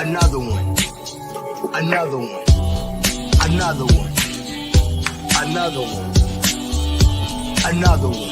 Another one. Another one. Another one. Another one. Another one.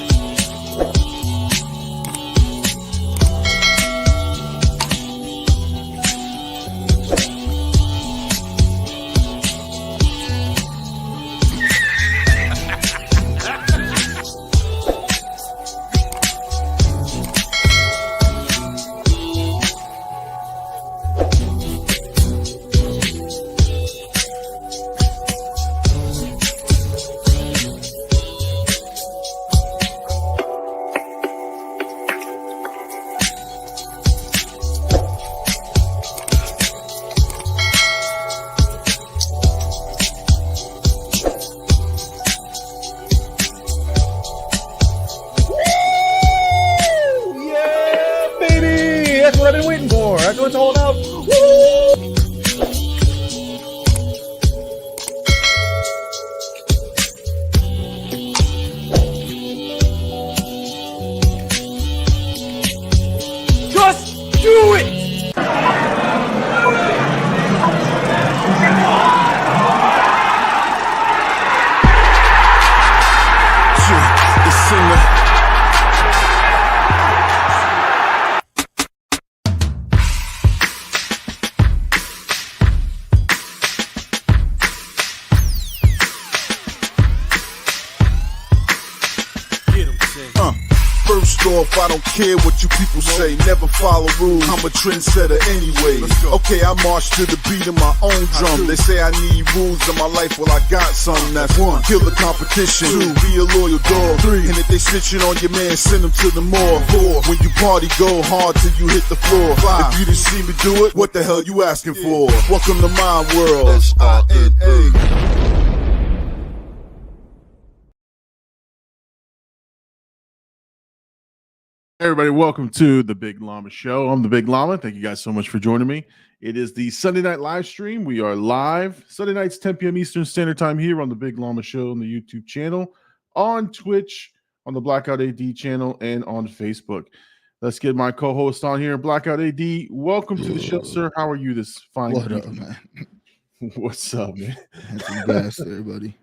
I've been waiting for. That's what it's all about. Woo! Just do it! The singer. First off, I don't care what you people say. Never follow rules. I'm a trendsetter anyway. Okay, I march to the beat of my own drum. They say I need rules in my life. Well, I got some. That's one. Kill the competition. Two. Be a loyal dog. Three. And if they snitching on your man, send them to the mall. Four. When you party, go hard till you hit the floor. Five. If you didn't see me do it, what the hell you asking for? Welcome to my world. S-I-N-A. Everybody, welcome to the Big Llama Show. I'm the Big Llama. Thank you guys so much for joining me. It is the Sunday night live stream. We are live Sunday nights, 10 p.m. Eastern Standard Time here on the Big Llama Show on the YouTube channel, on Twitch, on the Blkout AD channel, and on Facebook. Let's get my co-host on here, Blkout AD. Welcome to the show, sir. How are you this fine What evening? up, man? What's up, man? That's everybody.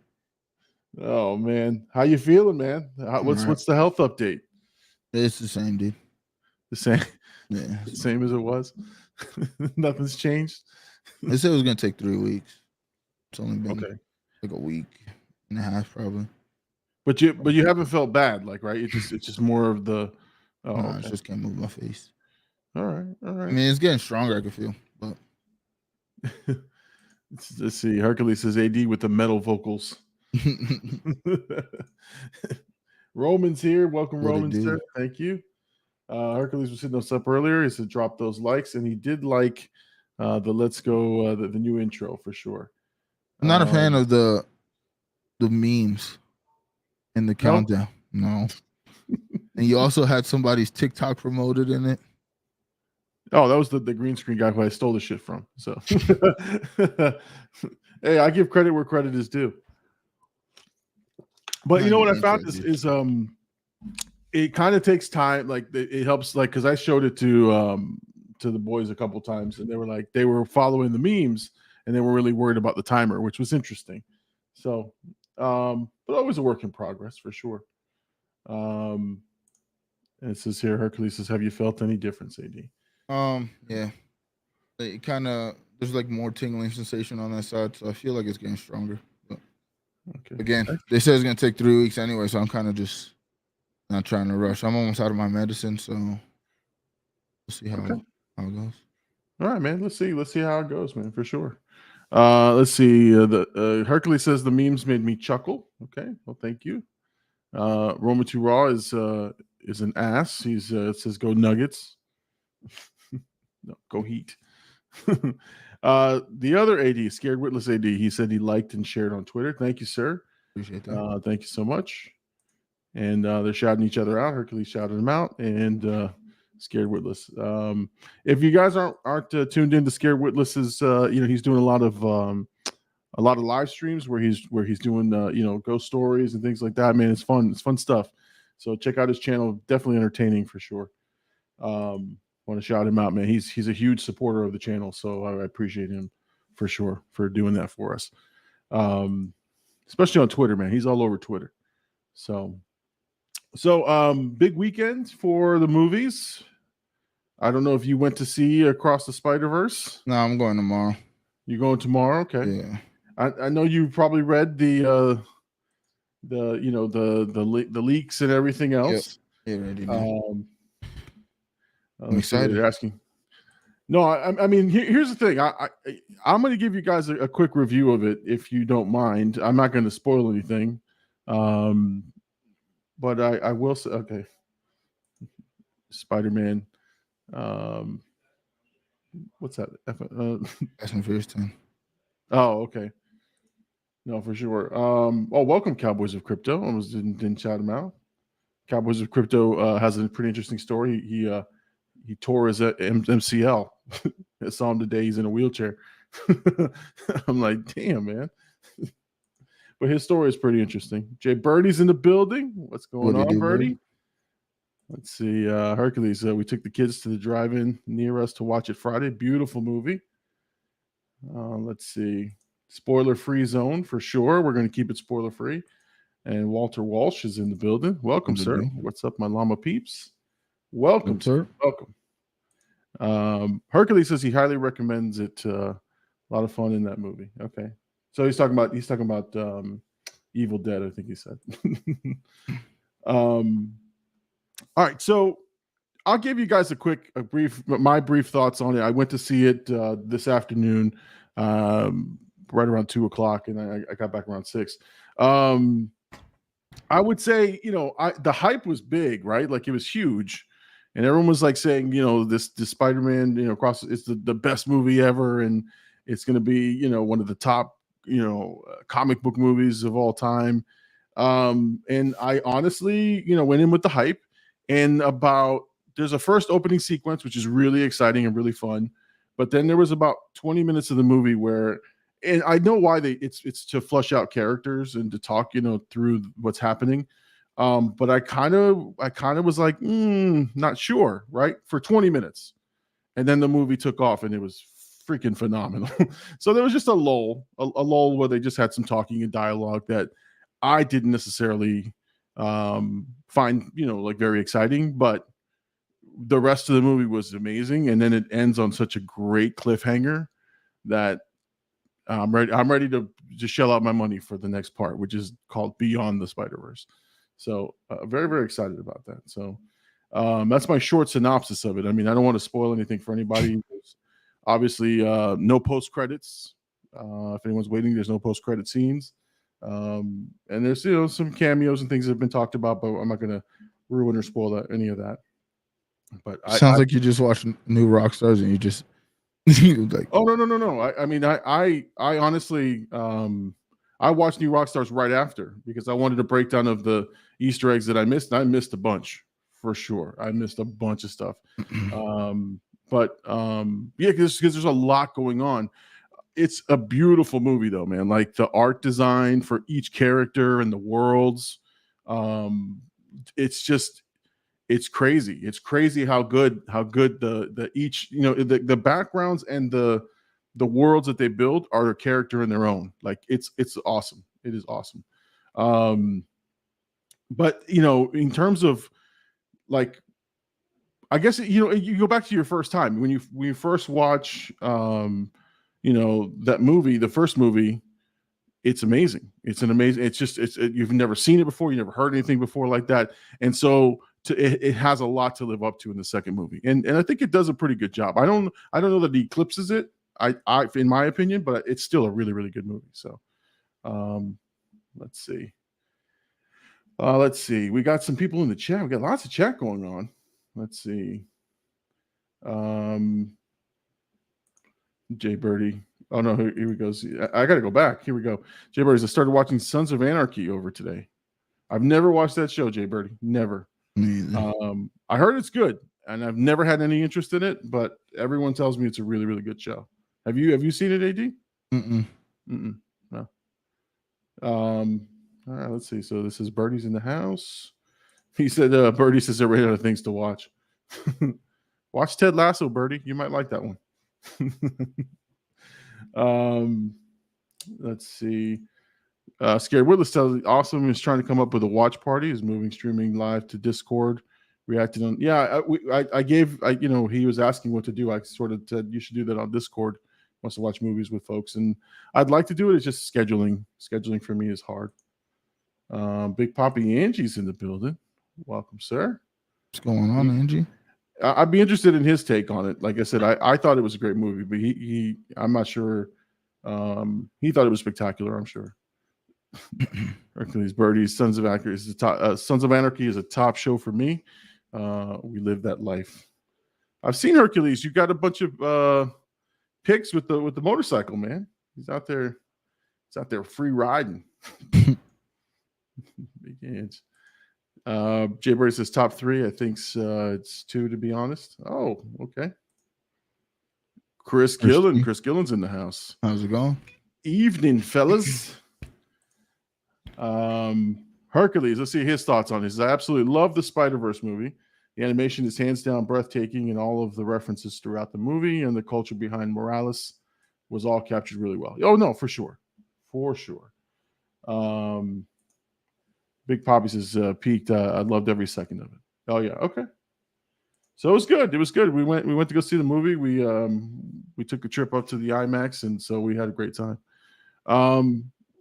Oh man, how you feeling, man? What's the health update? It's the same, dude. The same, Yeah, the same as it was. Nothing's changed. they said it was gonna take 3 weeks. It's only been Okay, like a week and a half, probably. but you haven't felt bad, like, right? It's just more of the. Oh, No, I okay. just can't move my face. All right. I mean, it's getting stronger. I can feel, but Let's see. Hercules says AD with the metal vocals. Roman's here. Welcome, What it Roman, do? sir. Thank you. Hercules was hitting us up earlier. He said drop those likes, and he did like the Let's Go, the new intro for sure. I'm not a fan of the memes in the countdown. No. And you also had somebody's TikTok promoted in it. Oh, that was the green screen guy who I stole the shit from. So, hey, I give credit where credit is due. But you know what I found is it kind of takes time. Like it helps, like, because I showed it to the boys a couple times, and they were like, they were following the memes, and they were really worried about the timer, which was interesting. So, but always a work in progress for sure. And it says here, Hercules says, "Have you felt any difference, AD?" Yeah. It kind of there's like more tingling sensation on that side, so I feel like it's getting stronger. But Okay. again, they said it's gonna take 3 weeks anyway, so I'm kind of just not trying to rush. I'm almost out of my medicine, so we'll see how it goes. All right, man. Let's see how it goes, man, for sure. Let's see. The Hercules says the memes made me chuckle. Okay, well, thank you. Roman 2 Raw is an ass. He's it says go Nuggets. No, go Heat. The other AD, Scared Witless AD, he said he liked and shared on Twitter. Thank you, sir. Appreciate that. Thank you so much. And they're shouting each other out. Hercules shouted him out, and Scared Witless. If you guys aren't tuned into Scared Witless's, he's doing a lot of live streams where he's doing ghost stories and things like that. Man, it's fun. It's fun stuff. So check out his channel. Definitely entertaining for sure. Want to shout him out, man. He's a huge supporter of the channel, so I appreciate him for sure for doing that for us. Especially on Twitter, man. He's all over Twitter. So big weekend for the movies. I don't know if you went to see Across the Spider-Verse. No, I'm going tomorrow. You going tomorrow? Okay. Yeah. I know you probably read the leaks and everything else. Yep. Yeah, I'm excited. excited. Asking. No, I mean, here's the thing. I'm going to give you guys a quick review of it if you don't mind. I'm not going to spoil anything, but I will say, okay, Spider-Man. What's that? Fast and Furious 10. Oh, okay. No, for sure. Welcome, Cowboys of Crypto. I almost didn't shout him out. Cowboys of Crypto has a pretty interesting story. He tore his MCL. I saw him today. He's in a wheelchair. I'm like, damn, man. But his story is pretty interesting. Jay Birdie's in the building. What's going on, Birdie? Let's see. Hercules, we took the kids to the drive-in near us to watch it Friday. Beautiful movie. Let's see. Spoiler-free zone for sure. We're going to keep it spoiler-free. And Walter Walsh is in the building. Welcome, sir. What's up, my llama peeps? Welcome, sir. Welcome. Hercules says he highly recommends it. A lot of fun in that movie. Okay. So he's talking about Evil Dead, I think he said. All right. So I'll give you guys my brief thoughts on it. I went to see it this afternoon, right around 2:00, and I got back around 6. I would say, the hype was big, right? Like it was huge, and everyone was like saying, this Spider-Man, it's the best movie ever, and it's going to be, one of the top, comic book movies of all time. And I honestly, went in with the hype, and there's a first opening sequence, which is really exciting and really fun. But then there was about 20 minutes of the movie where, and I know why it's to flush out characters and to talk, through what's happening. But I kind of was like, not sure, right? For 20 minutes. And then the movie took off and it was freaking phenomenal. So there was just a lull where they just had some talking and dialogue that I didn't necessarily find, like very exciting, but the rest of the movie was amazing. And then it ends on such a great cliffhanger that I'm ready to just shell out my money for the next part, which is called Beyond the Spider-Verse. So very, very excited about that. So that's my short synopsis of it. I mean, I don't want to spoil anything for anybody. Obviously, no post credits. If anyone's waiting, there's no post credit scenes. And there's some cameos and things that have been talked about, but I'm not going to ruin or spoil any of that. But sounds like you just watched New Rockstars and you just like, oh no. I mean, I honestly, I watched New Rockstars right after because I wanted a breakdown of the Easter eggs that I missed. And I missed a bunch for sure. I missed a bunch of stuff. But because there's a lot going on. It's a beautiful movie though, man. Like the art design for each character and the worlds. It's crazy. It's crazy how good the each, the backgrounds and the worlds that they build are a character in their own. Like it's awesome. It is awesome. But in terms of like, I guess you go back to your first time when you first watch that movie, the first movie. It's amazing. It's you've never seen it before. You never heard anything before like that. And so it has a lot to live up to in the second movie. And I think it does a pretty good job. I don't know that it eclipses it, I in my opinion, but it's still a really, really good movie. So let's see. We got some people in the chat. We got lots of chat going on. Let's see. Jay Birdie. Oh no, here we go. I gotta go back. Here we go. Jay Birdie, I started watching Sons of Anarchy over today. I've never watched that show, Jay Birdie. Never. I heard it's good, and I've never had any interest in it, but everyone tells me it's a really, really good show. Have you seen it, AD? No. All right, let's see. So this is Birdie's in the house. He said Birdie says they're running out of things to watch. Watch Ted Lasso, Birdie. You might like that one. Let's see. Scared Witless tells Awesome is trying to come up with a watch party. Is moving streaming live to Discord. Reacted on. Yeah, I gave. He was asking what to do. I sort of said you should do that on Discord. Wants to watch movies with folks, and I'd like to do it. It's just scheduling. Scheduling for me is hard. Big Poppy Angie's in the building. Welcome, sir. What's going on, Angie? I'd be interested in his take on it. Like I said, I thought it was a great movie, but I'm not sure. He thought it was spectacular, I'm sure. Hercules Birdies, Sons of Anarchy is a top show for me. We live that life. I've seen Hercules. You got a bunch of pics with the motorcycle, man. He's out there free riding. Big hands. Jay Bird says top 3. I think it's 2, to be honest. Oh, okay. Chris Gillen's in the house. How's it going? Evening, fellas. Hercules, let's see his thoughts on this. I absolutely love the Spider-Verse movie. The animation is hands down breathtaking, and all of the references throughout the movie and the culture behind Morales was all captured really well. Oh, no, for sure. For sure. Big Poppy says peaked. I loved every second of it. Oh yeah, okay. So it was good. It was good. We went to go see the movie. We took a trip up to the IMAX, and so we had a great time.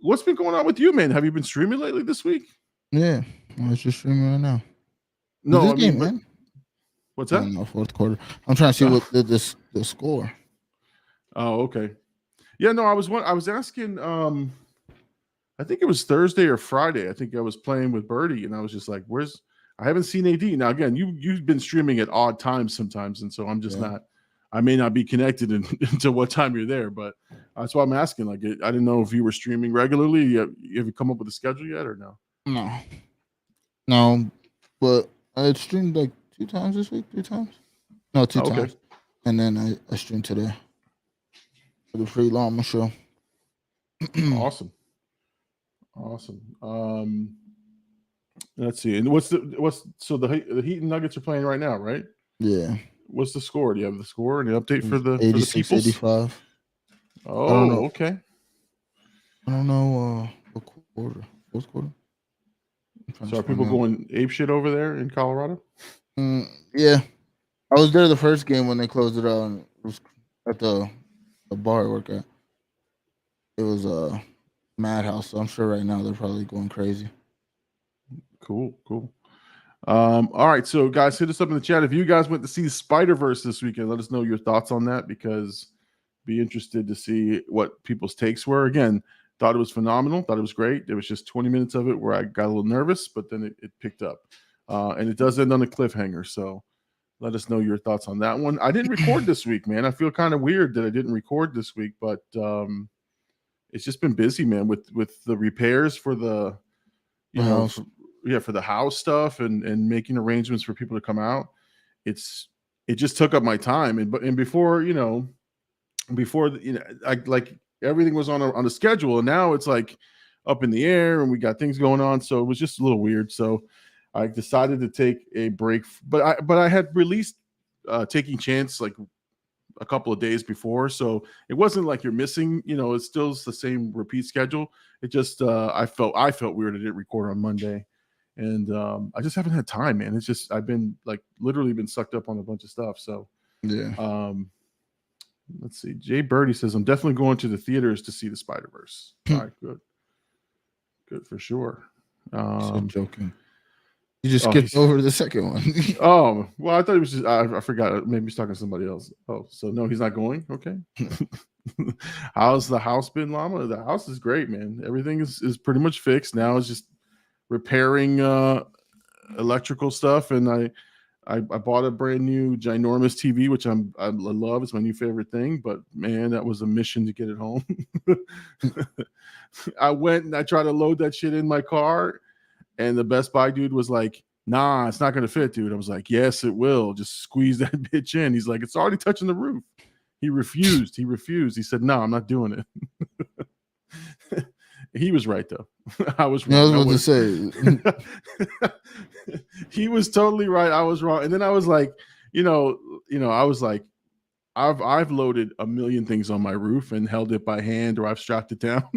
What's been going on with you, man? Have you been streaming lately this week? Yeah, I was just streaming right now. No, I mean, man. What's that? No, fourth quarter. I'm trying to see what the score. Oh, okay. Yeah, no, I was asking. I think it was Thursday or Friday. I think I was playing with Birdie, and I was just like, I haven't seen AD. Now, again, you've been streaming at odd times sometimes, and so I'm just not. I may not be connected until what time you're there, but that's why I'm asking. Like, I didn't know if you were streaming regularly. Have you come up with a schedule yet, or no? No, but I streamed like 2 times this week, 3 times. No, 2 times, and then I streamed today for the free Llama show. Awesome. Let's see. And so the Heat and Nuggets are playing right now, right? Yeah. What's the score? Do you have the score and the update for the 86, 85? Oh, okay. I don't know what quarter. Fourth quarter. So are people going ape shit over there in Colorado? Yeah. I was there the first game when they closed it out, and it was at the bar I work at. It was madhouse, so I'm sure right now they're probably going crazy. Cool. All right, so guys, hit us up in the chat if you guys went to see Spider-Verse this weekend. Let us know your thoughts on that, because be interested to see what people's takes were. Again, thought it was phenomenal, thought it was great. There was just 20 minutes of it where I got a little nervous, but then it picked up, and it does end on a cliffhanger. So let us know your thoughts on that one. I didn't record this week, man. I feel kind of weird that I didn't record this week, but it's just been busy, man, with the repairs for the for the house stuff and making arrangements for people to come out. It just took up my time, and before I like everything was on a schedule, and now it's like up in the air, and we got things going on, so it was just a little weird. So I decided to take a break, but I had released Taking Chance like a couple of days before, so it wasn't like you're missing, it's still the same repeat schedule. It just I felt weird I didn't record on Monday, and I just haven't had time, man. It's just I've been like literally been sucked up on a bunch of stuff. So yeah. Let's see. Jay Birdie says I'm definitely going to the theaters to see the Spider-Verse. All right, good for sure. So joking. You just skipped over the second one. Oh, well, I thought it was just, I forgot. Maybe he's talking to somebody else. Oh, so no, he's not going? Okay. How's the house been, Llama? The house is great, man. Everything is pretty much fixed. Now it's just repairing electrical stuff. And I bought a brand new ginormous TV, which I love. It's my new favorite thing. But, man, that was a mission to get it home. I went and I tried to load that shit in my car. And the Best Buy dude was like, nah, it's not going to fit, dude. I was like, yes, it will. Just squeeze that bitch in. He's like, it's already touching the roof. He refused. He said, no, I'm not doing it. He was right, though. I was wrong. I was about to say. He was totally right. I was wrong. And then I was like, I was like, I've loaded a million things on my roof and held it by hand, or I've strapped it down.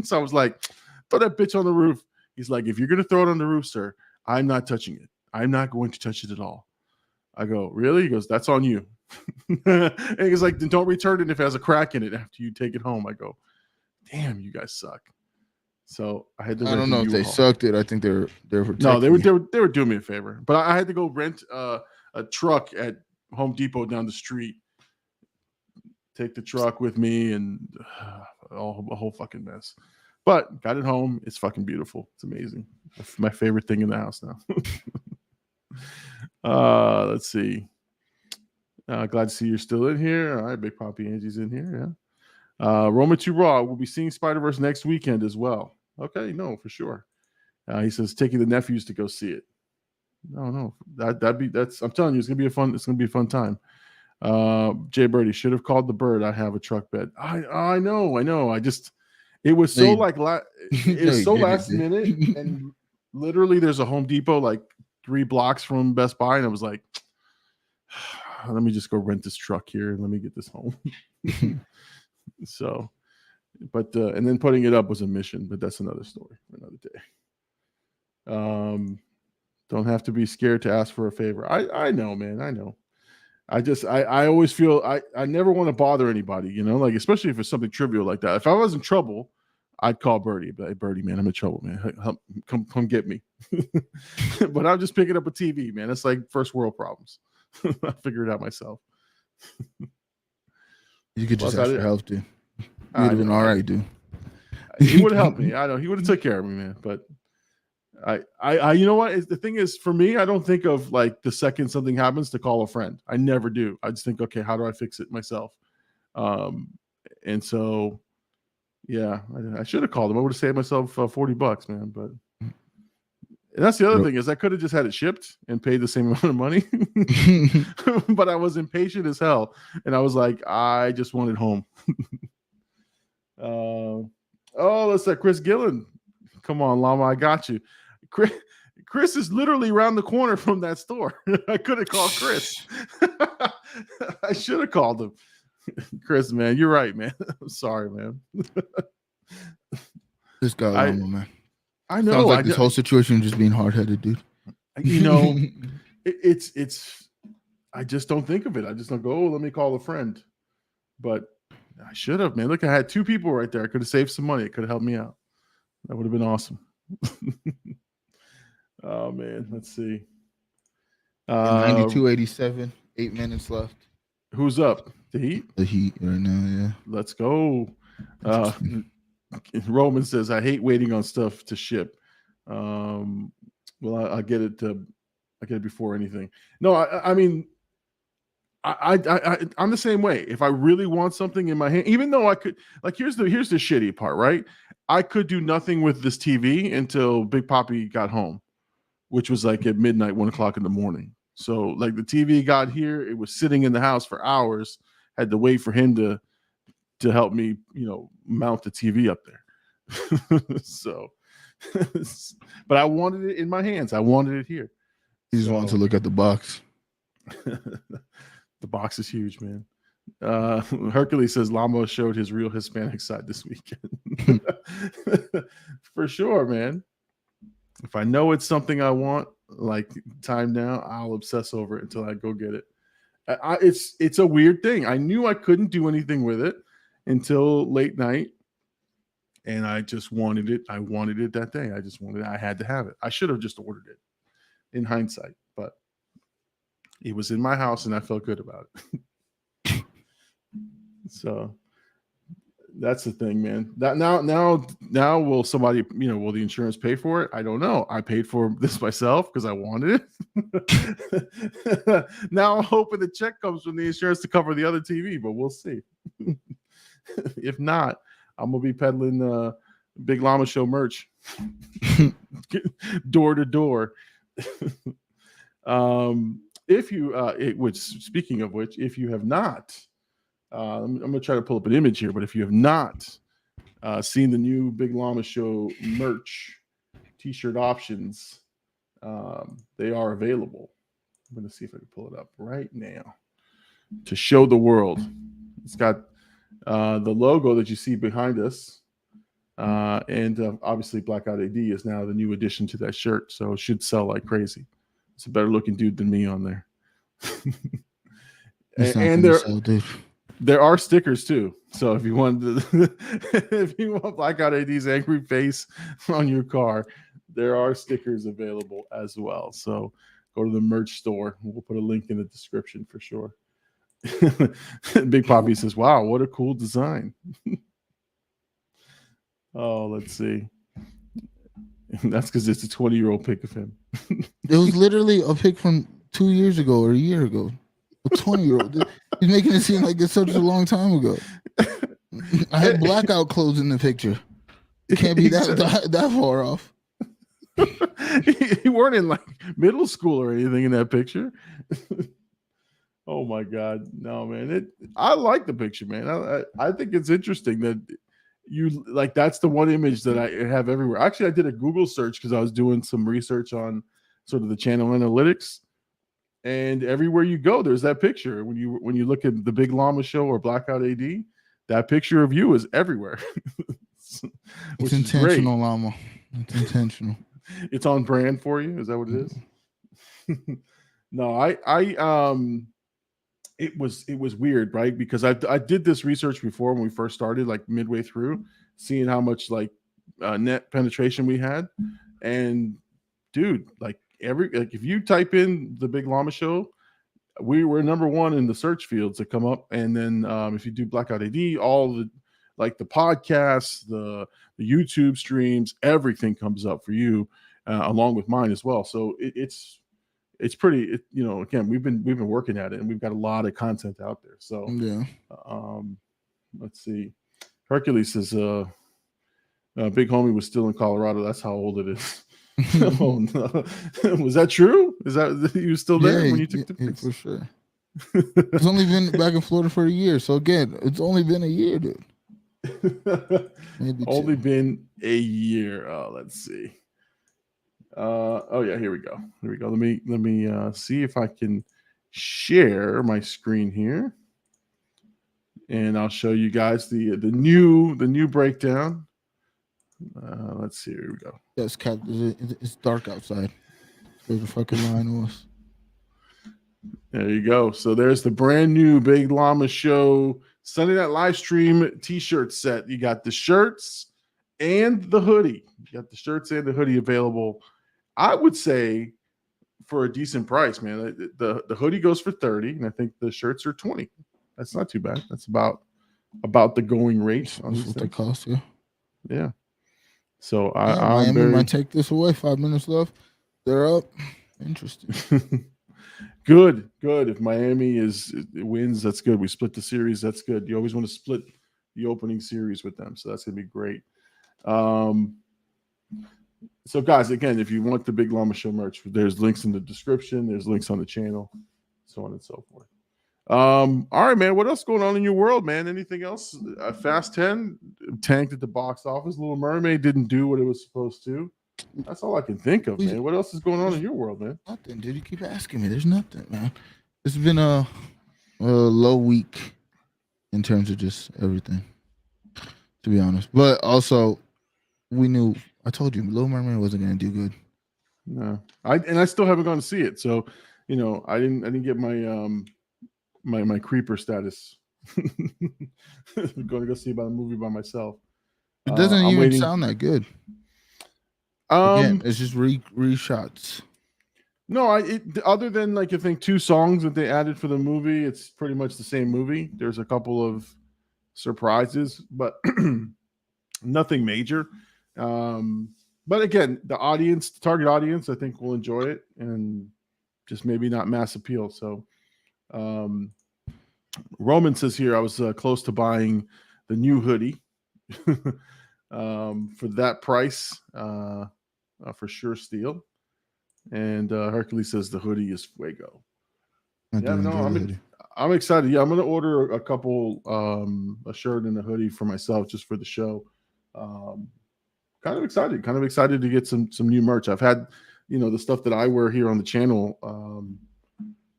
So I was like, throw that bitch on the roof. He's like, if you're gonna throw it on the roof, sir, I'm not touching it. I'm not going to touch it at all. I go, really? He goes, that's on you. And he's like, then don't return it if it has a crack in it after you take it home. I go, damn, you guys suck. So I had to. I don't know if they sucked it. I think they're no, they were doing me a favor, but I had to go rent a truck at Home Depot down the street. Take the truck with me and a whole fucking mess. But got it home. It's fucking beautiful. It's amazing. It's my favorite thing in the house now. Let's see. Glad to see you're still in here. All right, Big Poppy Angie's in here. Yeah. Roman 2 Raw. We'll be seeing Spider-Verse next weekend as well. Okay, no, for sure. He says taking the nephews to go see it. No, that's. I'm telling you, it's gonna be a fun time. Jay Birdie should have called the bird. I have a truck bed. I know. It was so last minute, and literally there's a Home Depot like 3 blocks from Best Buy, and I was like, let me just go rent this truck here and let me get this home. So, but and then putting it up was a mission, but that's another story for another day. Don't have to be scared to ask for a favor. I know, man. I know. I always feel I never want to bother anybody, like especially if it's something trivial like that. If I was in trouble, I'd call Birdie. But hey, Birdie, man, I'm in trouble, man. Come get me. But I'm just picking up a TV, man. It's like first world problems. I'll figure it out myself. You could just ask for help, dude. You'd have been all right, dude. He would have helped me. I know he would have took care of me, man. But I you know what? The thing is, for me, I don't think of like the second something happens to call a friend. I never do. I just think, okay, how do I fix it myself? And so, yeah, I should have called him. I would have saved myself $40, man. But and that's the other thing is I could have just had it shipped and paid the same amount of money. But I was impatient as hell, and I was like, I just wanted home. That's that Chris Gillen. Come on, Llama, I got you. Chris is literally around the corner from that store. I could have called Chris. I should have called him. Chris, man, you're right, man. I'm sorry, man. This guy, Llama, man. I know. Sounds like this whole situation just being hard-headed, dude. It's. I just don't think of it. I just don't go, oh, let me call a friend. But I should have, man. Look, I had 2 people right there. I could have saved some money. It could have helped me out. That would have been awesome. Oh man, let's see. 92-87, 8 minutes left. Who's up? The Heat? The Heat right now, yeah. Let's go. Roman says, I hate waiting on stuff to ship. Well, I get it before anything. No, I mean, I'm the same way. If I really want something in my hand, even though I could, like, here's the shitty part, right? I could do nothing with this TV until Big Poppy got home, which was like at midnight, 1 o'clock in the morning. So like the TV got here, it was sitting in the house for hours. Had to wait for him to help me, mount the TV up there. So, but I wanted it in my hands. I wanted it here. You just wanted to look at the box. The box is huge, man. Hercules says Llama showed his real Hispanic side this weekend. For sure, man. If I know it's something I want, like time now, I'll obsess over it until I go get it. It's a weird thing. I knew I couldn't do anything with it until late night, and I just wanted it. I wanted it that day. I had to have it. I should have just ordered it in hindsight, but it was in my house and I felt good about it. So that's the thing, man. That now will somebody, will the insurance pay for it? I don't know. I paid for this myself because I wanted it. Now I'm hoping the check comes from the insurance to cover the other TV, but we'll see. If not, I'm gonna be peddling Big Llama Show merch door to door. Which speaking of which, if you have not, I'm going to try to pull up an image here, but if you have not seen the new Big Llama Show merch, t-shirt options, they are available. I'm going to see if I can pull it up right now to show the world. It's got the logo that you see behind us. And obviously Blkout AD is now the new addition to that shirt. So it should sell like crazy. It's a better looking dude than me on there. and there are stickers too. So if you want if you want Blkout AD's angry face on your car, there are stickers available as well. So go to the merch store. We'll put a link in the description for sure. Big Poppy says, "Wow, what a cool design." Oh, let's see. That's because it's a 20-year-old pic of him. It was literally a pic from 2 years ago or a year ago. A 20-year-old. He's making it seem like it's such a long time ago. I had blackout clothes in the picture. It can't be that far off. You weren't in like middle school or anything in that picture. Oh my God. No, man. I like the picture, man. I think it's interesting that you like that's the one image that I have everywhere. Actually, I did a Google search because I was doing some research on sort of the channel analytics. And everywhere you go, there's that picture. When you look at the Big Llama Show or Blkout AD, that picture of you is everywhere. It's intentional, Llama. It's intentional. It's on brand for you. Is that what it is? No, it was weird, right? Because I did this research before when we first started, like midway through, seeing how much like net penetration we had, and dude, like if you type in the Big Llama Show, we were number one in the search fields that come up, and then if you do Blkout AD, all the like the podcasts, the YouTube streams, everything comes up for you, along with mine as well. So it's pretty, again, we've been working at it, and we've got a lot of content out there. So yeah. Let's see. Hercules says, Big Homie was still in Colorado. That's how old it is. Oh no. Was that true? Is that you were still there when you took the pics? For sure. It's only been back in Florida for a year. So again, it's only been a year, dude. Maybe only been a year. Oh, let's see. Oh yeah, here we go. Let me see if I can share my screen here, and I'll show you guys the new breakdown. Let's see. Here we go. Yes, Cap. It's dark outside. Where the fucking line was. There you go. So there's the brand new Big Llama Show Sunday Night Live Stream T-shirt set. You got the shirts and the hoodie. You got the shirts and the hoodie available. I would say for a decent price, man. The hoodie goes for $30, and I think the shirts are $20. That's not too bad. That's about the going rate on what they cost. Yeah. Yeah. So Miami might take this away. 5 minutes left. They're up. Interesting. Good. If Miami wins, that's good. We split the series. That's good. You always want to split the opening series with them, so that's gonna be great. So guys, again, if you want the Big Llama Show merch, there's links in the description. There's links on the channel, so on and so forth. All right, man. What else going on in your world, man? Anything else? Fast 10 tanked at the box office. Little Mermaid didn't do what it was supposed to. That's all I can think of, man. What else is going on in your world, man? Nothing, dude. You keep asking me. There's nothing, man. It's been a low week in terms of just everything, to be honest. But also, we knew. I told you, Little Mermaid wasn't going to do good. No, I still haven't gone to see it. So, I didn't get my my creeper status. I'm going to go see about a movie by myself. It doesn't even sound that good. Again, it's just reshots. No, other than like I think 2 songs that they added for the movie, it's pretty much the same movie. There's a couple of surprises, but nothing major. But again, the target audience, I think will enjoy it, and just maybe not mass appeal. So, Roman says here, I was close to buying the new hoodie for that price, for sure steal. And Hercules says the hoodie is fuego. I'm excited. Yeah, I'm gonna order a couple, a shirt and a hoodie for myself just for the show. Kind of excited to get some new merch. I've had, the stuff that I wear here on the channel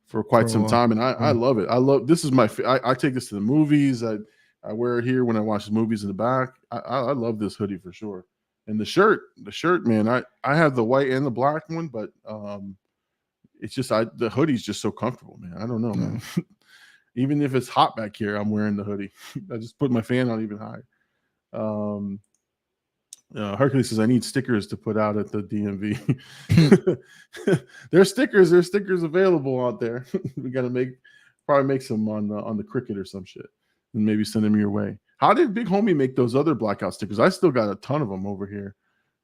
for quite For a some while. time, and I love it. This is my I take this to the movies. I wear it here when I watch the movies in the back. I love this hoodie for sure. And the shirt, man. I have the white and the black one, but it's just the hoodie's just so comfortable, man. I don't know, man. Even if it's hot back here, I'm wearing the hoodie. I just put my fan on even higher. Hercules says I need stickers to put out at the DMV. There's stickers available out there. We got to probably make some on the Cricket or some shit, and maybe send them your way. How did Big Homie make those other Blackout stickers? I still got a ton of them over here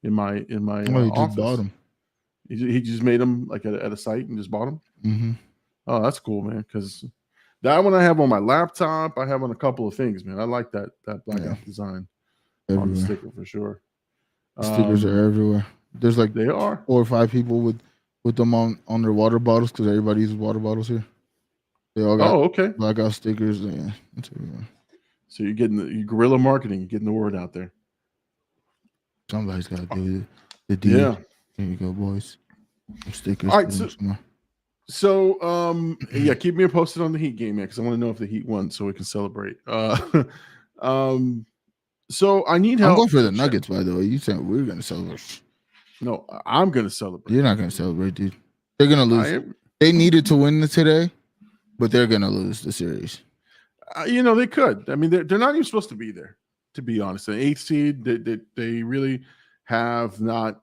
in my He office. just bought them. He just made them like at a site and just bought them. Mm-hmm. Oh, that's cool, man. Because that one I have on my laptop. I have on a couple of things, man. I like that Blackout design on the sticker for sure. Stickers are everywhere. There's like they are 4 or 5 people with them on their water bottles because everybody uses water bottles here. They all got Blackout stickers. Yeah, that's everywhere. So you're getting the guerrilla marketing, you're getting the word out there. Somebody's got to do the deed. Yeah. Here you go, boys. Stickers. All right. So yeah, keep me posted on the Heat game, man, because I want to know if the Heat won so we can celebrate. So I need help. I'm going for the Nuggets, by the way. You said we're going to celebrate. No, I'm going to celebrate. You're not going to celebrate, dude. They're going to lose. They needed to win today, but they're going to lose the series. They could. I mean, they're not even supposed to be there, to be honest. The 8th seed, they really have not.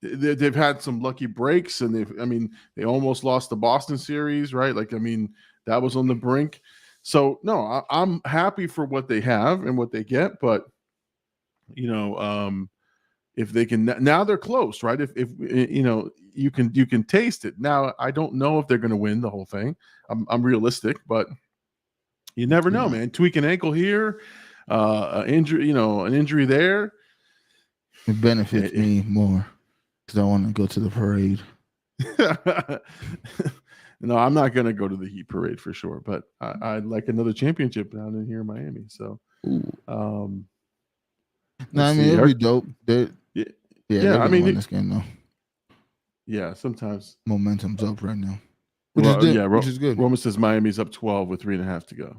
They've had some lucky breaks, and they almost lost the Boston series, right? Like, I mean, that was on the brink. So no, I'm happy for what they have and what they get, but if they can now, they're close, right? If you can taste it. Now I don't know if they're going to win the whole thing. I'm realistic, but you never know, man. Tweak an ankle here, an injury there. It benefits me more because I want to go to the parade. No, I'm not going to go to the Heat parade for sure, but I'd like another championship down in here in Miami. So, no, I mean, it'll be dope. Yeah. I mean, win this game though. Yeah, sometimes momentum's up right now, which is good. Roman says Miami's up 12 with 3.5 to go.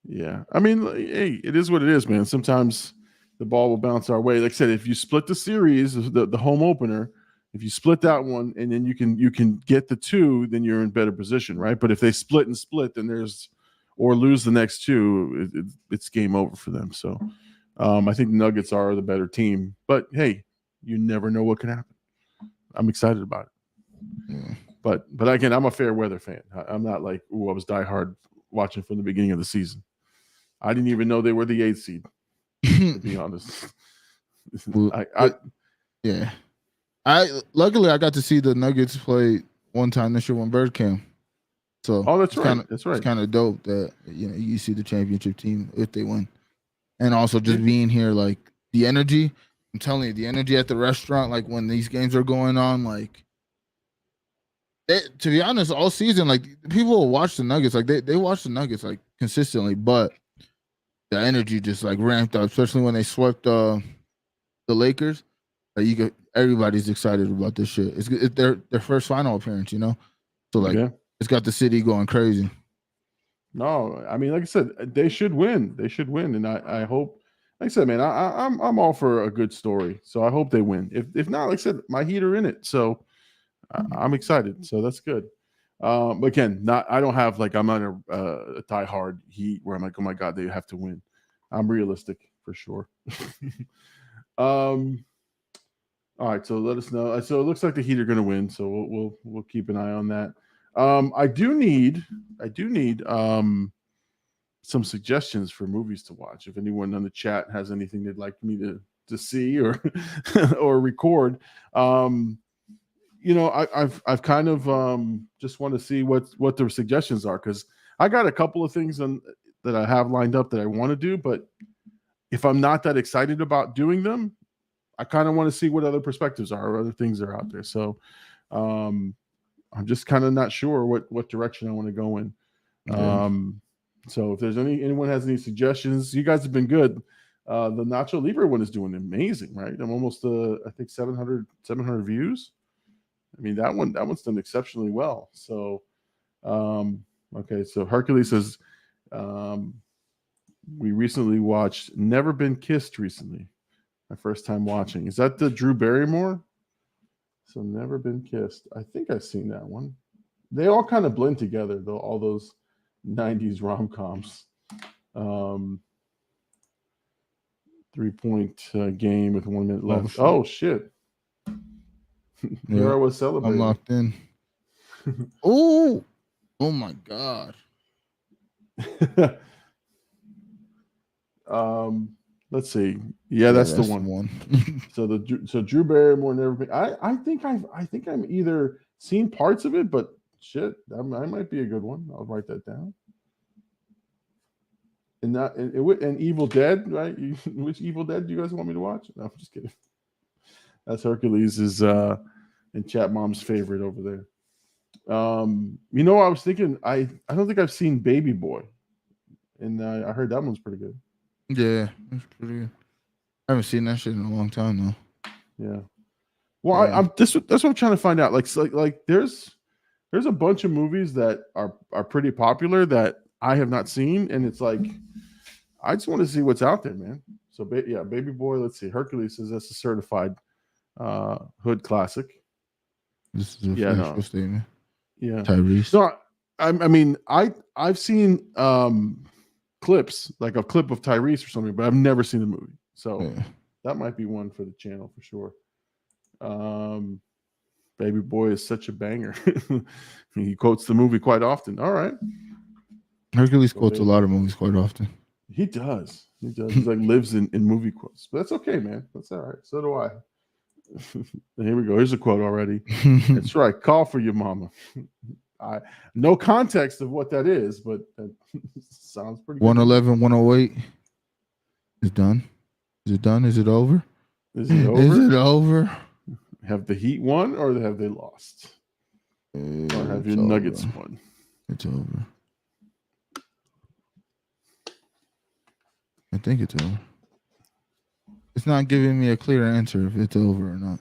Yeah, I mean, hey, it is what it is, man. Sometimes the ball will bounce our way. Like I said, if you split the series, the home opener. If you split that one and then you can get the 2, then you're in better position, right? But if they split, then or lose the next 2, it's game over for them. So I think the Nuggets are the better team. But hey, you never know what can happen. I'm excited about it. Yeah. But again, I'm a fair weather fan. I'm not like, I was diehard watching from the beginning of the season. I didn't even know they were the 8th seed, to be honest. Yeah. Luckily I got to see the Nuggets play one time this year when Bird came. So that's right. That's right. It's kind of dope that you see the championship team if they win, and also just being here, like the energy. I'm telling you, the energy at the restaurant, like when these games are going on, like to be honest, all season, like people will watch the Nuggets, like they watch the Nuggets like consistently, but the energy just like ramped up, especially when they swept the Lakers. Like everybody's excited about this shit. It's their first final appearance, So like it's got the city going crazy. No, I mean, like I said, they should win. They should win, and I hope. Like I said, man, I'm all for a good story, so I hope they win. If not, like I said, my Heat are in it, so I'm excited. So that's good. But again, I don't have like I'm not a diehard Heat where I'm like, oh my god, they have to win. I'm realistic for sure. All right, so let us know. So it looks like the Heat are going to win, so we'll keep an eye on that. I do need some suggestions for movies to watch. If anyone on the chat has anything they'd like me to see or or record, I've kind of just want to see what their suggestions are, because I got a couple of things that I have lined up that I want to do, but if I'm not that excited about doing them, I kind of want to see what other perspectives are or other things are out there. So I'm just kind of not sure what direction I want to go in. So if there's anyone has any suggestions, you guys have been good. The Nacho Libre one is doing amazing, right? I'm almost I think 700 views. I mean, that one's done exceptionally well. So, okay, so Hercules says, we recently watched Never Been Kissed recently. My first time watching. Is that the Drew Barrymore? So Never Been Kissed. I think I've seen that one. They all kind of blend together, though, all those 90s rom-coms. 3-point game with 1 minute left. Oh, shit. Here I was celebrating. I'm locked in. Oh my God. Let's see. Yeah, that's the one. so Drew Barrymore Never Been. I think I'm either seen parts of it, but shit, that might be a good one. I'll write that down. And Evil Dead, right? Which Evil Dead do you guys want me to watch? No, I'm just kidding. That's Hercules is and Chat Mom's favorite over there. You know, I was thinking I don't think I've seen Baby Boy, and I heard that one's pretty good. Yeah, that's pretty good. I haven't seen that shit in a long time though. Yeah. Well, yeah. That's what I'm trying to find out. Like there's a bunch of movies that are pretty popular that I have not seen, and it's like I just want to see what's out there, man. So Baby Boy. Let's see. Hercules says that's a certified hood classic. This is a factual statement. Yeah, Tyrese. So I mean I've seen clips, like a clip of Tyrese or something, but I've never seen the movie. So that might be one for the channel for sure. Baby Boy is such a banger. He quotes the movie quite often. All right. Hercules quotes a lot of movies quite often. He does. He like lives in movie quotes. But that's okay, man. That's all right. So do I. Here we go. Here's a quote already. That's right. Call for your mama. No context of what that is, but that sounds pretty good. 111, 108 is done. Is it done? Is it over? Is it over? Is it over? Have the Heat won or have they lost? Or have your Nuggets won? It's over. I think it's over. It's not giving me a clear answer if it's over or not.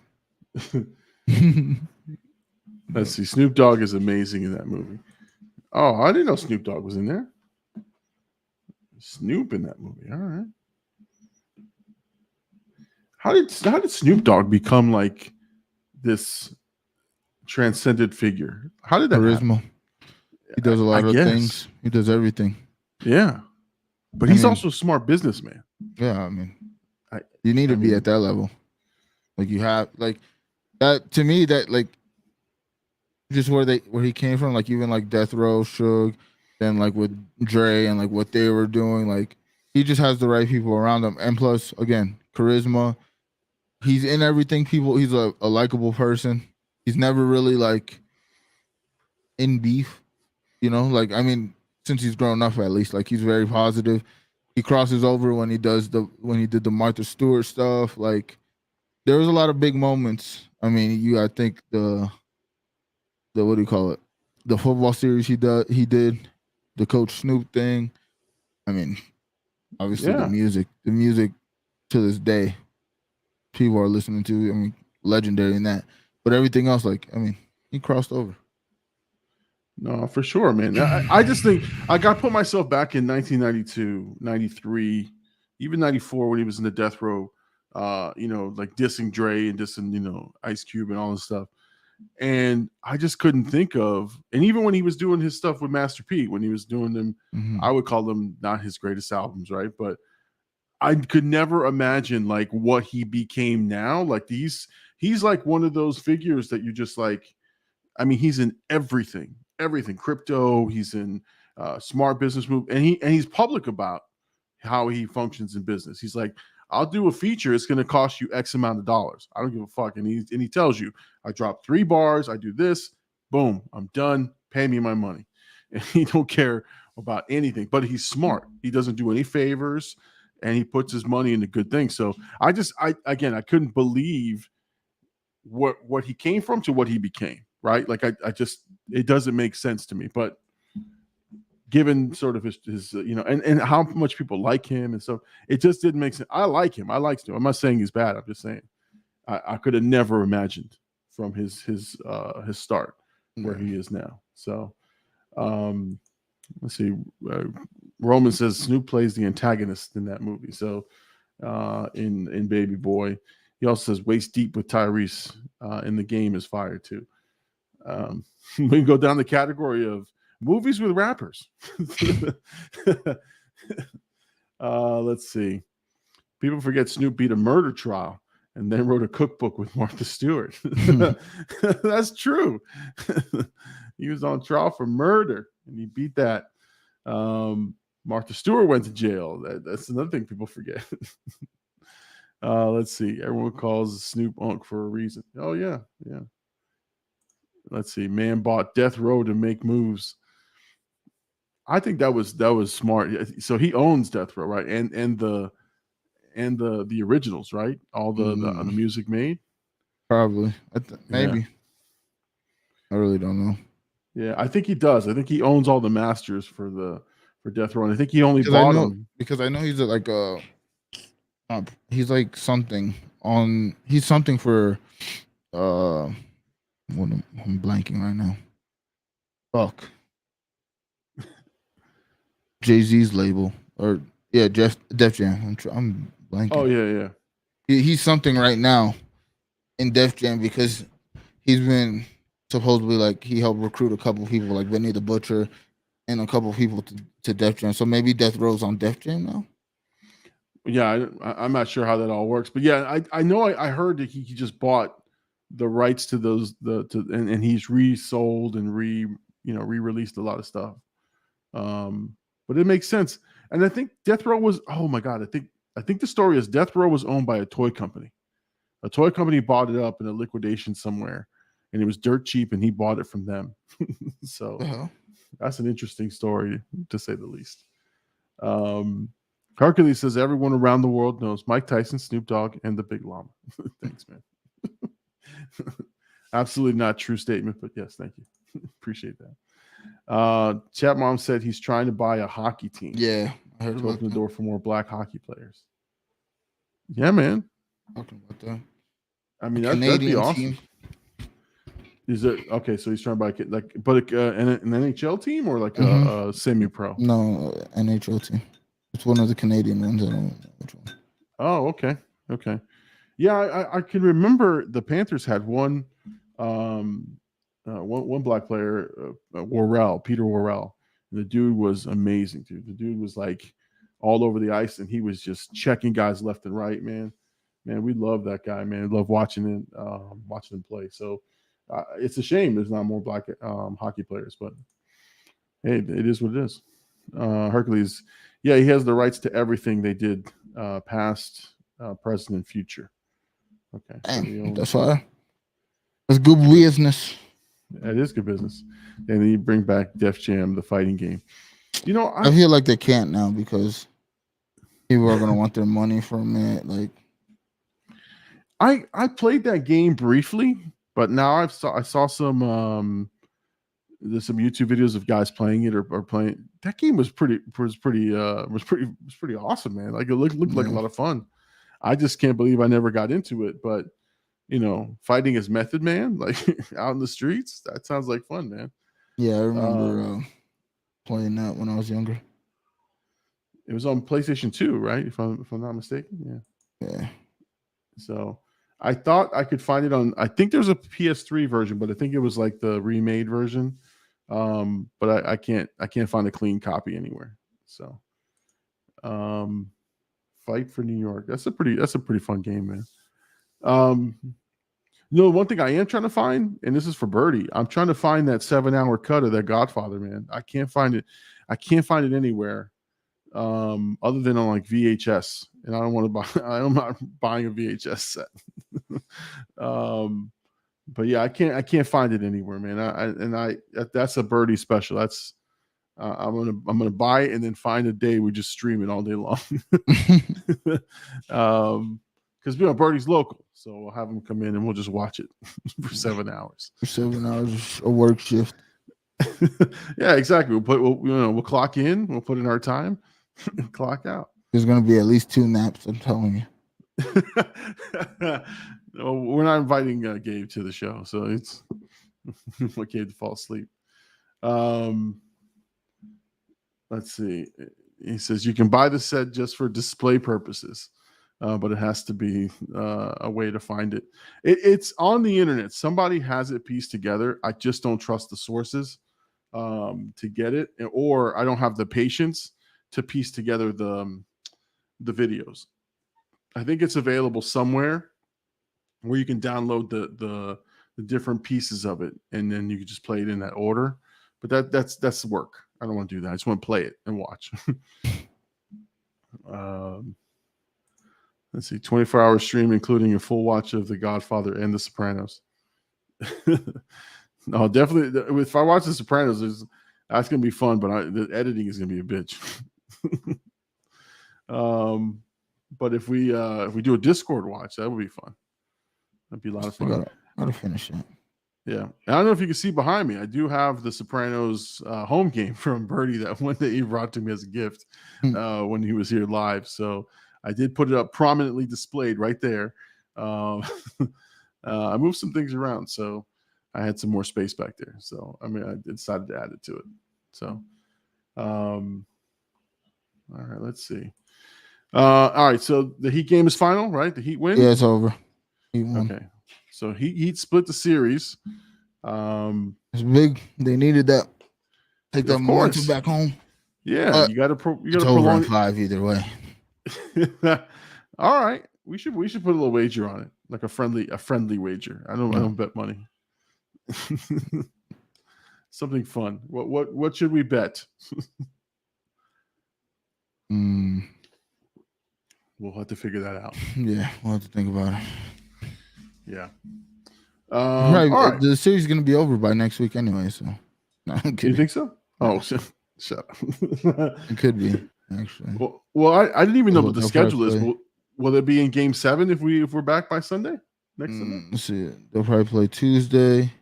Let's see. Snoop Dogg is amazing in that movie. Oh, I didn't know Snoop Dogg was in there. Snoop in that movie. All right. How did Snoop Dogg become like this transcendent figure? How did that charisma happen? He does a lot of things. He does everything. Yeah. But he's also a smart businessman. Yeah, I mean, you need to be at that level. Like you have like that to me, that like just where he came from, like even like Death Row, Suge, then like with Dre and like what they were doing, like he just has the right people around him. And plus, again, charisma. He's in everything. He's a likable person. He's never really like in beef, you know, like, I mean, since he's grown up, at least, like he's very positive. He crosses over when he did the Martha Stewart stuff. Like there was a lot of big moments. I mean, I think the what do you call it? The football series he did, the Coach Snoop thing. I mean, obviously the music to this day, people are listening to. I mean, legendary in that. But everything else, like, I mean, he crossed over. No, for sure, man. I just think I got to put myself back in 1992, 93, even 94 when he was in the Death Row, you know, like dissing Dre and dissing, you know, Ice Cube and all this stuff. And I just couldn't think of, and even when he was doing his stuff with Master P, when he was doing them, I would call them not his greatest albums, right? But I could never imagine like what he became now. Like he's like one of those figures that you just like, I mean, he's in everything, crypto. He's in smart business move, and he's public about how he functions in business. He's like, I'll do a feature. It's going to cost you X amount of dollars. I don't give a fuck. And he tells you, I drop 3 bars. I do this. Boom. I'm done. Pay me my money. And he don't care about anything, but he's smart. He doesn't do any favors, and he puts his money into good things. So I couldn't believe what he came from to what he became. Right. Like it doesn't make sense to me, but given sort of his you know, and how much people like him and so it just didn't make sense. I like him. I like Snoop. I'm not saying he's bad. I'm just saying I could have never imagined from his start where he is now. So let's see. Roman says Snoop plays the antagonist in that movie. So in Baby Boy, he also says waist deep with Tyrese in the game is fire too. We can go down the category of movies with rappers. Let's see. People forget Snoop beat a murder trial and then wrote a cookbook with Martha Stewart. That's true. He was on trial for murder and he beat that. Martha Stewart went to jail. That's another thing people forget. Let's see. Everyone calls Snoop Unc for a reason. Oh, yeah. Yeah. Let's see. Man bought Death Row to make moves. I think that was smart. So he owns Death Row, right? And the originals, right? All the music made. Probably. Maybe. Yeah. I really don't know. Yeah, I think he does. I think he owns all the masters for Death Row. And I think he only bought them because I know he's like he's like something on. He's something for what I'm blanking right now. Fuck. Jay-Z's label or Def Jam. I'm blanking. Oh yeah. He's something right now in Def Jam because he's been supposedly like he helped recruit a couple of people like Benny the Butcher and a couple of people to Def Jam. So maybe Death Row's on Def Jam now. Yeah, I'm not sure how that all works, but yeah, I know I heard that he just bought the rights to those and he's resold and re-released a lot of stuff. But it makes sense. And I think Death Row was, oh my God, I think the story is Death Row was owned by a toy company. A toy company bought it up in a liquidation somewhere and it was dirt cheap and he bought it from them. So that's an interesting story to say the least. Hercules says everyone around the world knows Mike Tyson, Snoop Dogg, and the Big Llama. Thanks, man. Absolutely not true statement, but yes, thank you. Appreciate that. Chat Mom said he's trying to buy a hockey team. Yeah, I heard to open the door for more black hockey players. Yeah, man. Talking about that. I mean, that'd be awesome. Team. Is it okay? So he's trying to buy an NHL team or like a semi-pro? No, NHL team. It's one of the Canadian ones. I don't know which one. Oh, okay. Yeah, I can remember the Panthers had one black player, Peter Worrell. And the dude was amazing, dude. The dude was like all over the ice, and he was just checking guys left and right, man. Man, we love that guy, man. Love watching him play. So it's a shame there's not more black hockey players, but hey, it is what it is. Hercules, yeah, he has the rights to everything they did, past, present, and future. Okay, so that's why. That's good business. It is good business. And then you bring back Def Jam, the fighting game. You know, I feel like they can't now because people are gonna want their money from it. Like, I played that game briefly, but now I saw some there's some YouTube videos of guys playing it or playing. That game was pretty awesome, man. Like it looked like a lot of fun. I just can't believe I never got into it, but fighting as Method Man, like out in the streets, that sounds like fun, man. Yeah, I remember playing that when I was younger. It was on PlayStation 2, right? If I'm not mistaken. Yeah. So I thought I could find it on. I think there's a PS3 version, but I think it was like the remade version. But I can't find a clean copy anywhere. So, Fight for New York. That's a pretty fun game, man. One thing I am trying to find, and this is for Birdie, I'm trying to find that 7-hour cut of that Godfather, man. I can't find it. I can't find it anywhere, other than on like VHS. And I don't want to buy. I'm not buying a VHS set. But yeah, I can't find it anywhere, man. That's a Birdie special. That's I'm gonna buy it and then find a day we just stream it all day long. Because Birdie's local, so we'll have him come in and we'll just watch it for 7 hours. For 7 hours, a work shift. Yeah, exactly. We'll clock in. We'll put in our time, and clock out. There's gonna be at least 2 naps. I'm telling you. No, we're not inviting Gabe to the show, so it's what Gabe to fall asleep. Let's see. He says you can buy the set just for display purposes, but it has to be a way to find it. It's on the internet. Somebody has it pieced together. I just don't trust the sources to get it, or I don't have the patience to piece together the videos. I think it's available somewhere where you can download the different pieces of it, and then you can just play it in that order. But that's work. I don't want to do that. I just want to play it and watch. Let's see, 24-hour stream, including a full watch of The Godfather and The Sopranos. No, definitely. If I watch The Sopranos, that's going to be fun, but the editing is going to be a bitch. But if we do a Discord watch, that would be fun. That'd be a lot of fun. Gotta finish it. Yeah, I don't know if you can see behind me. I do have the Sopranos home game from Birdie that one that he brought to me as a gift when he was here live. So I did put it up prominently displayed right there. I moved some things around, so I had some more space back there. So I mean, I decided to add it to it. So, all right, let's see. All right, so the Heat game is final, right? The Heat win. Yeah, it's over. Heat won. Okay. So Heat split the series. It's big. They needed that. Take that momentum back home. Yeah, you got to prolong it. 5 either way. All right, we should put a little wager on it, like a friendly wager. I don't bet money. Something fun. What should we bet? We'll have to figure that out. Yeah, we'll have to think about it. Yeah. Right. All right. The series is going to be over by next week anyway. So, no, I'm kidding. You think so? Oh, shut up. It could be actually. Well, I didn't even know what the schedule is. Will it be in Game 7 if we're back by Sunday? Sunday? Let's see. They'll probably play Tuesday,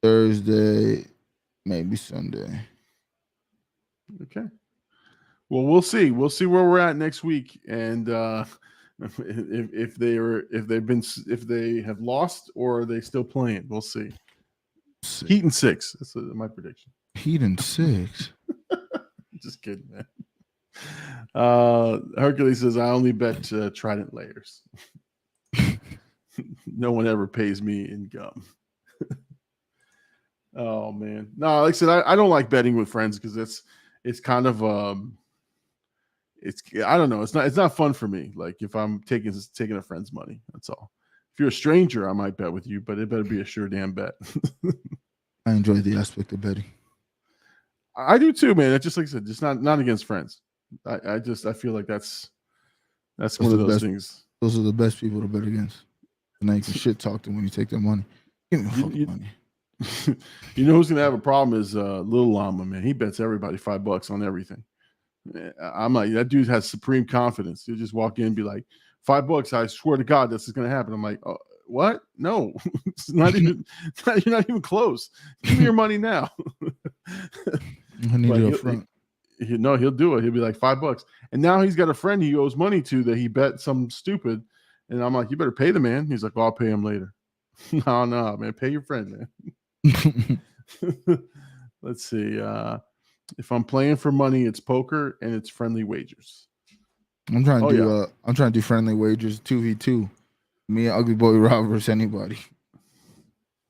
Thursday, maybe Sunday. Okay. Well, we'll see. We'll see where we're at next week, and if they have lost or are they still playing. We'll see. Heat in 6. That's my prediction. Heat in 6. Just kidding, man. Hercules says I only bet Trident layers. No one ever pays me in gum. Oh man, no. Like I said, I don't like betting with friends because it's kind of I don't know. It's not fun for me. Like if I'm taking a friend's money, that's all. If you're a stranger, I might bet with you, but it better be a sure damn bet. I enjoy the aspect of betting. I do too, man. It's just like I said, just not against friends. I feel like that's one of those things. Those are the best people to bet against. And now you can shit talk them when you take their money. Give me fucking money. You know who's gonna have a problem is Lil Llama, man. He bets everybody $5 on everything. I'm like, that dude has supreme confidence. He'll just walk in and be like, $5. I swear to God, this is gonna happen. I'm like, oh, what? No, it's not even. You're not even close. Give me your money now. I need you up front. He'll do it. He'll be like $5, and now he's got a friend he owes money to that he bet some stupid, and I'm like, you better pay the man. He's like, well, I'll pay him later. No, man, pay your friend, man. Let's see. If I'm playing for money, it's poker and it's friendly wagers. I'm trying to do friendly wagers 2v2. Me and Ugly Boy Rob versus anybody.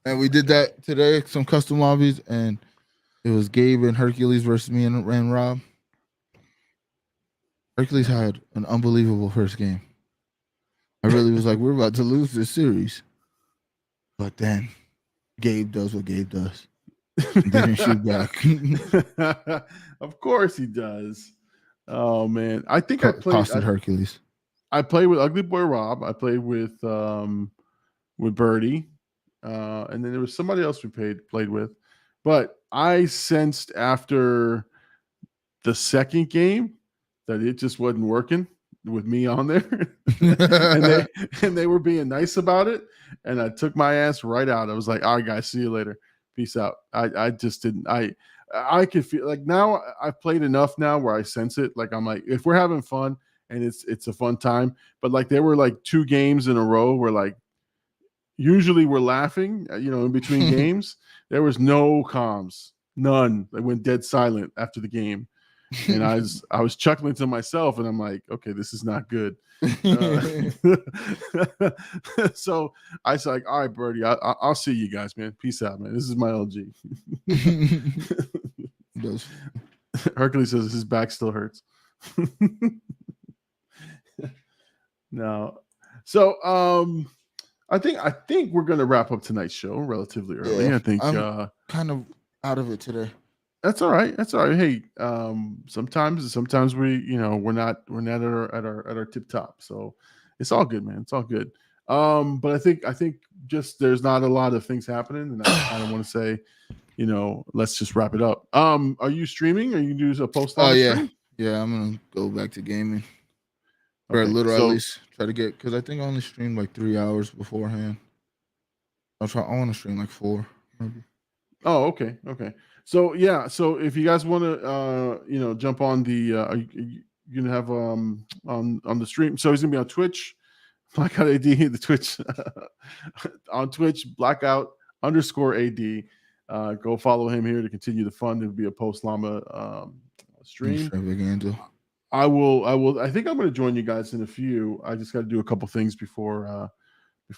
And we did that today, some custom lobbies, and it was Gabe and Hercules versus me and Rob. Hercules had an unbelievable first game. I really was like, we're about to lose this series. But then Gabe does what Gabe does. Didn't shoot back. Of course he does. Oh man, I think I played Hercules. I played with Ugly Boy Rob. I played with Birdie, and then there was somebody else we played with. But I sensed after the second game that it just wasn't working with me on there, and they were being nice about it, and I took my ass right out. I was like, all right, guys, see you later. Peace out. I just didn't. I could feel like now I've played enough now where I sense it. Like I'm like, if we're having fun and it's a fun time. But like there were like 2 games in a row where like usually we're laughing, in between games. There was no comms, none. They went dead silent after the game, and I was chuckling to myself, and I'm like, okay, this is not good. So I was like, all right, Birdie, I'll see you guys, man. Peace out, man. This is my LG. Hercules says his back still hurts. No. So I think we're gonna wrap up tonight's show relatively early. Yeah, I think I'm kind of out of it today. That's all right. That's all right. Hey, sometimes we're not at our tip top. So it's all good, man. It's all good. But I think just there's not a lot of things happening, and I kind of want to say, let's just wrap it up. Are you streaming? Are you gonna do a post? Oh yeah, stream? yeah. I'm gonna go back to gaming for a little, at least. Try to get, because I think I only streamed like 3 hours beforehand. I want to stream like 4, maybe. Oh, okay. So yeah, so if you guys want to jump on the are you gonna have on the stream. So he's gonna be on Twitch, Blkout AD, the Twitch on Twitch, Blkout_AD. Go follow him here to continue the fun. There'll be a post Llama stream. I think I'm gonna join you guys in a few. I just gotta do a couple things before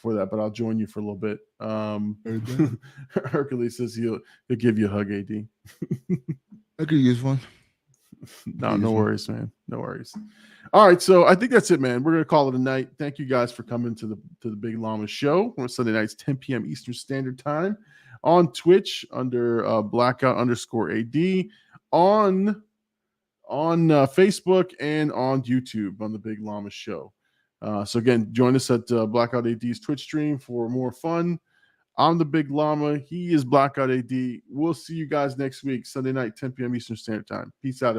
that, but I'll join you for a little bit. Hercules says he'll give you a hug, AD. I could use one. No worries, man. No worries. All right, so I think that's it, man. We're gonna call it a night. Thank you guys for coming to the Big Llama Show on Sunday nights, 10 p.m. Eastern Standard Time on Twitch under Blkout_AD, on Facebook and on YouTube on the Big Llama Show. So again, join us at Blkout AD's Twitch stream for more fun. I'm the Big Llama. He is Blkout AD. We'll see you guys next week, Sunday night, 10 p.m. Eastern Standard Time. Peace out, everybody.